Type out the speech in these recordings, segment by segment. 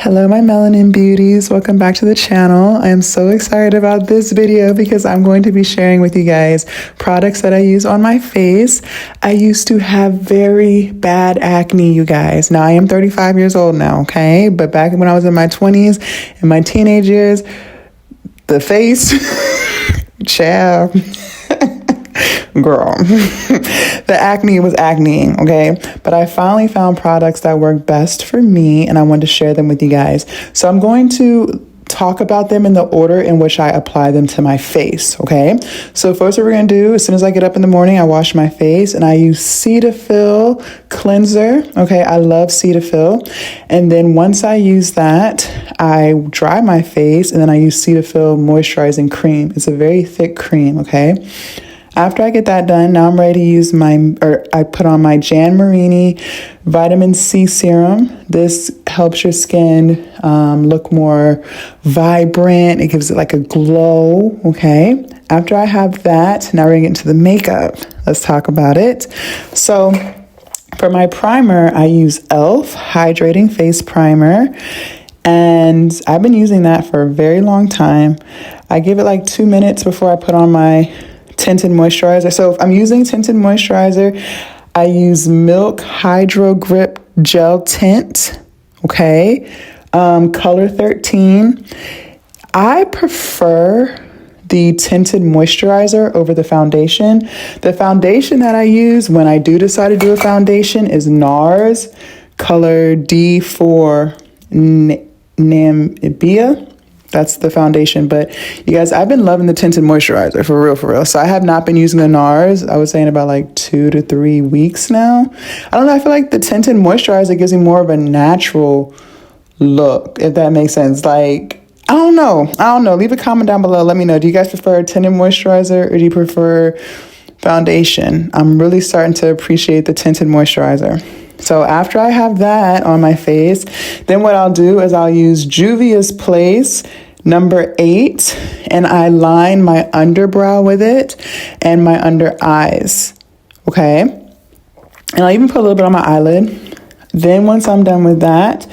Hello, my melanin beauties. Welcome back to the channel. I am so excited about this video because I'm going to be sharing with you guys products that I use on my face. I used to have very bad acne, you guys. Now, I am 35 years old now, okay? But back when I was in my 20s, in my teenage years, the face, child. Girl, the acne was acneing, okay? But I finally found products that work best for me, and I wanted to share them with you guys. So I'm going to talk about them in the order in which I apply them to my face, okay? So first what we're going to do, as soon as I get up in the morning, I wash my face, and I use Cetaphil cleanser, okay? I love Cetaphil. And then once I use that, I dry my face, and then I use Cetaphil moisturizing cream. It's a very thick cream, okay? After I get that done, now I'm ready to use I put on my Jan Marini vitamin C serum. This helps your skin look more vibrant. It gives it like a glow, okay? After I have that, now we're gonna get into the makeup. Let's talk about it. So for my primer, I use e.l.f. Hydrating Face Primer. And I've been using that for a very long time. I give it like 2 minutes before I put on my tinted moisturizer. So if I'm using tinted moisturizer, I use Milk Hydro Grip Gel Tint, okay? Color 13. I prefer the tinted moisturizer over the foundation. The foundation that I use when I do decide to do a foundation is NARS color D4 Namibia. That's the foundation. But you guys, I've been loving the tinted moisturizer for real. So I have not been using the NARS. I would say in about like 2 to 3 weeks now. I don't know. I feel like the tinted moisturizer gives me more of a natural look, if that makes sense. Like, I don't know. Leave a comment down below. Let me know. Do you guys prefer tinted moisturizer or do you prefer foundation? I'm really starting to appreciate the tinted moisturizer. So after I have that on my face, then what I'll do is I'll use Juvia's Place number 8, and I line my underbrow with it and my under eyes, okay? And I'll even put a little bit on my eyelid. Then once I'm done with that,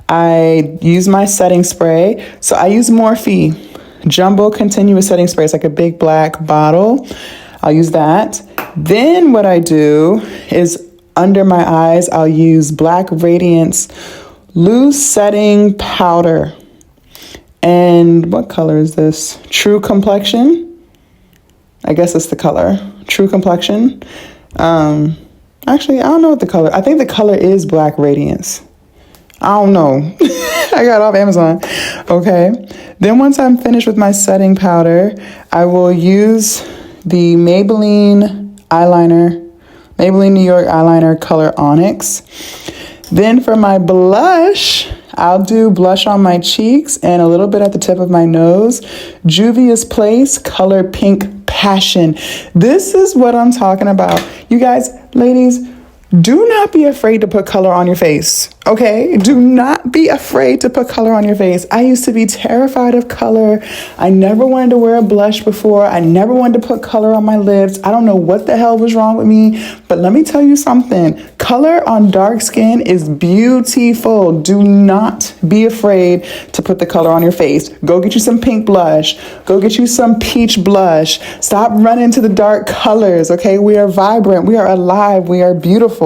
I use my setting spray. So I use Morphe Jumbo Continuous Setting Spray. It's like a big black bottle. I'll use that. Then what I do is under my eyes, I'll use Black Radiance Loose Setting Powder. And what color is this? True Complexion. I guess it's the color. True Complexion. Actually, I don't know what the color. I think the color is Black Radiance. I don't know. I got it off Amazon. Okay. Then once I'm finished with my setting powder, I will use the Maybelline New York eyeliner color Onyx. Then for my blush, I'll do blush on my cheeks and a little bit at the tip of my nose. Juvia's Place color Pink Passion. This is what I'm talking about. You guys, ladies, do not be afraid to put color on your face, okay? Do not be afraid to put color on your face. I used to be terrified of color. I never wanted to wear a blush before. I never wanted to put color on my lips. I don't know what the hell was wrong with me, but let me tell you something. Color on dark skin is beautiful. Do not be afraid to put the color on your face. Go get you some pink blush. Go get you some peach blush. Stop running to the dark colors, okay? We are vibrant. We are alive. We are beautiful.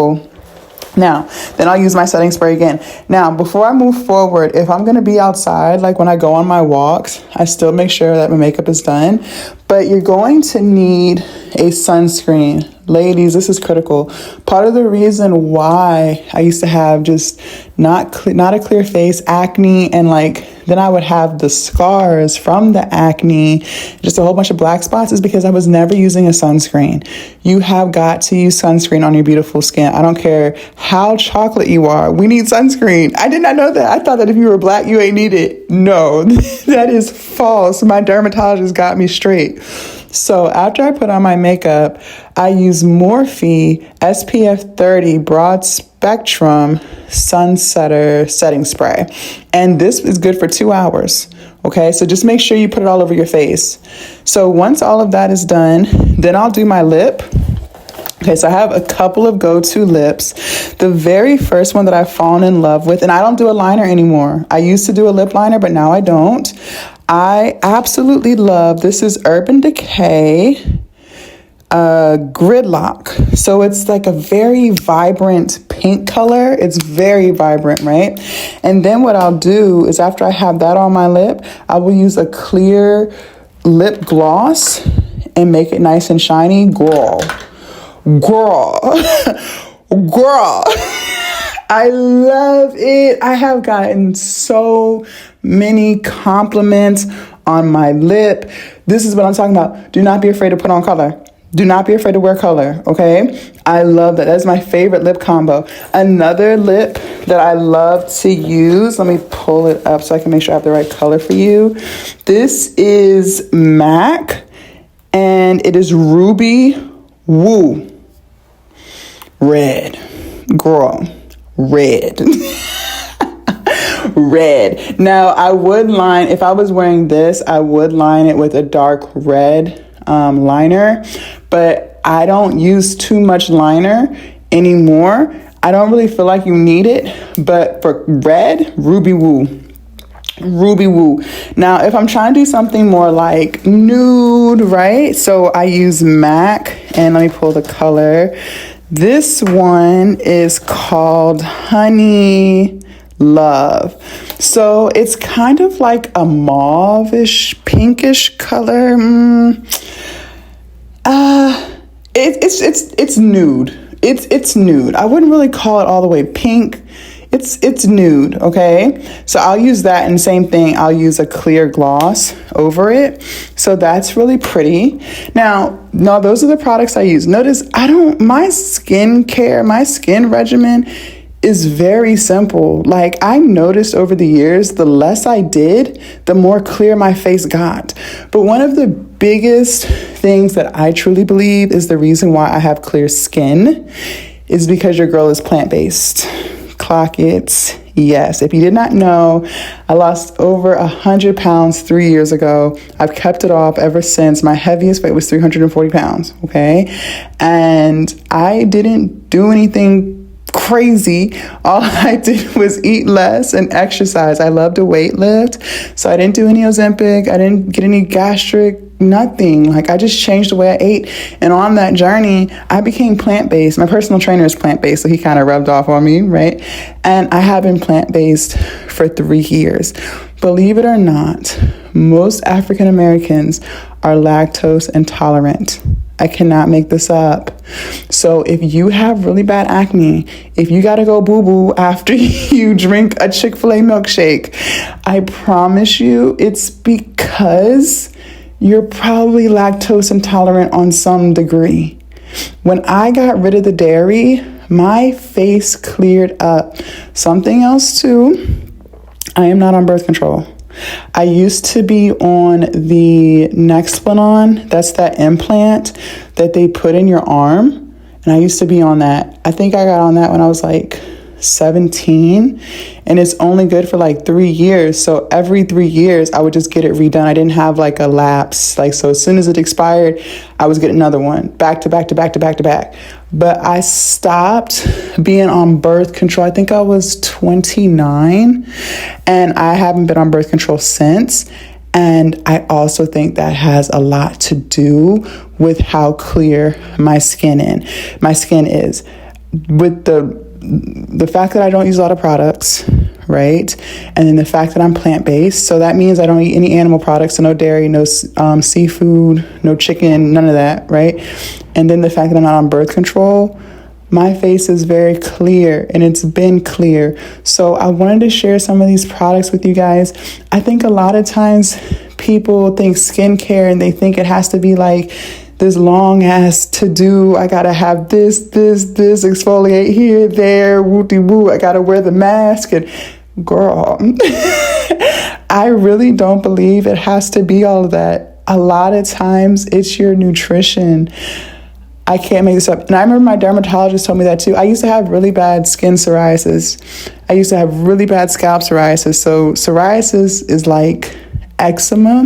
Now, then I'll use my setting spray again. Now, before I move forward, if I'm going to be outside, like when I go on my walks, I still make sure that my makeup is done. But you're going to need a sunscreen. Ladies, this is critical. Part of the reason why I used to have just not a clear face, acne, and then I would have the scars from the acne, just a whole bunch of black spots, is because I was never using a sunscreen. You have got to use sunscreen on your beautiful skin. I don't care how chocolate you are. We need sunscreen. I did not know that. I thought that if you were black, you ain't need it. No, that is false. My dermatologist got me straight. So after I put on my makeup, I use Morphe SPF 30 Broad Spectrum Sunsetter Setting Spray. And this is good for 2 hours. Okay, so just make sure you put it all over your face. So once all of that is done, then I'll do my lip. Okay, so I have a couple of go-to lips. The very first one that I've fallen in love with, and I don't do a liner anymore. I used to do a lip liner, but now I don't. I absolutely love, this is Urban Decay Gridlock. So it's like a very vibrant pink color. It's very vibrant, right? And then what I'll do is after I have that on my lip, I will use a clear lip gloss and make it nice and shiny. Girl. I love it. I have gotten so many compliments on my lip. This is what I'm talking about. Do not be afraid to put on color. Do not be afraid to wear color, okay? I love that. That's my favorite lip combo. Another lip that I love to use, let me pull it up so I can make sure I have the right color for you. This is MAC, and it is Ruby Woo. Red. Girl. Red. Red. Now, I would line, if I was wearing this, I would line it with a dark red liner, but I don't use too much liner anymore. I don't really feel like you need it, but for red, Ruby Woo. Ruby Woo. Now, if I'm trying to do something more like nude, right? So I use MAC, and let me pull the color. This one is called Honey Love. So it's kind of like a mauve-ish, pinkish color. It's nude. It's nude. I wouldn't really call it all the way pink. It's nude, okay? So I'll use that, and same thing, I'll use a clear gloss over it. So that's really pretty. Now, those are the products I use. Notice my skincare, my skin regimen is very simple. Like, I noticed over the years, the less I did, the more clear my face got. But one of the biggest things that I truly believe is the reason why I have clear skin is because your girl is plant-based. Clock it. Yes. If you did not know, I lost over 100 pounds 3 years ago. I've kept it off ever since. My heaviest weight was 340 pounds. Okay. And I didn't do anything crazy. All I did was eat less and exercise. I love to weight lift. So I didn't do any Ozempic. I didn't get any gastric, nothing. Like, I just changed the way I ate. And on that journey, I became plant-based. My personal trainer is plant-based, so he kind of rubbed off on me, right? And I have been plant-based for 3 years. Believe it or not, most African Americans are lactose intolerant. I cannot make this up. So if you have really bad acne, if you gotta go boo-boo after you drink a Chick-fil-A milkshake, I promise you it's because you're probably lactose intolerant on some degree. When I got rid of the dairy, my face cleared up. Something else too, I am not on birth control. I used to be on the Nexplanon. That's that implant that they put in your arm. And I used to be on that. I think I got on that when I was like 17, and it's only good for like 3 years. So every 3 years I would just get it redone. I didn't have like a lapse. Like, so as soon as it expired, I was getting another one back to back to back to back to back. But I stopped being on birth control. I think I was 29, and I haven't been on birth control since. And I also think that has a lot to do with how clear my skin is. With the fact that I don't use a lot of products, right? And then the fact that I'm plant-based. So that means I don't eat any animal products, so no dairy, no seafood, no chicken, none of that, right? And then the fact that I'm not on birth control, my face is very clear, and it's been clear. So I wanted to share some of these products with you guys. I think a lot of times people think skincare and they think it has to be like this long ass to do. I gotta have this, exfoliate here, there, woo-de-woo. I gotta wear the mask. And girl, I really don't believe it has to be all of that. A lot of times it's your nutrition. I can't make this up. And I remember my dermatologist told me that too. I used to have really bad skin psoriasis. I used to have really bad scalp psoriasis. So psoriasis is like eczema,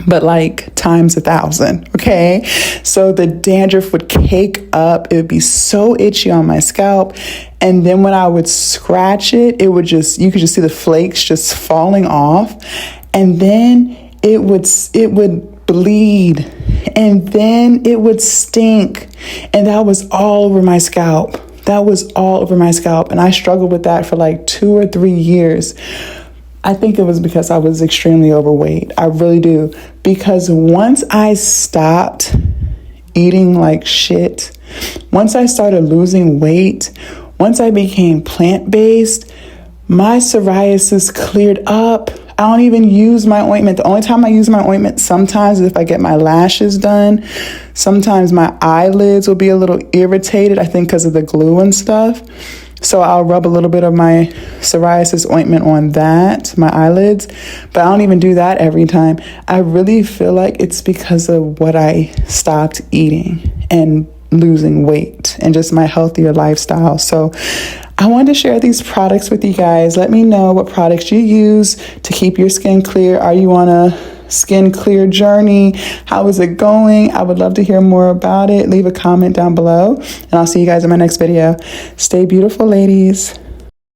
but like times 1,000. Okay. So the dandruff would cake up. It would be so itchy on my scalp. And then when I would scratch it, it would just, you could just see the flakes just falling off. And then it would bleed. And then it would stink. And that was all over my scalp. That was all over my scalp. And I struggled with that for like 2 or 3 years. I think it was because I was extremely overweight. I really do. Because once I stopped eating like shit, once I started losing weight, once I became plant-based, my psoriasis cleared up. I don't even use my ointment. The only time I use my ointment sometimes is if I get my lashes done. Sometimes my eyelids will be a little irritated, I think because of the glue and stuff. So I'll rub a little bit of my psoriasis ointment on that, my eyelids, but I don't even do that every time. I really feel like it's because of what I stopped eating and losing weight and just my healthier lifestyle. So I wanted to share these products with you guys. Let me know what products you use to keep your skin clear. Are you on a skin clear journey? How is it going? I would love to hear more about it. Leave a comment down below, and I'll see you guys in my next video. Stay beautiful, ladies.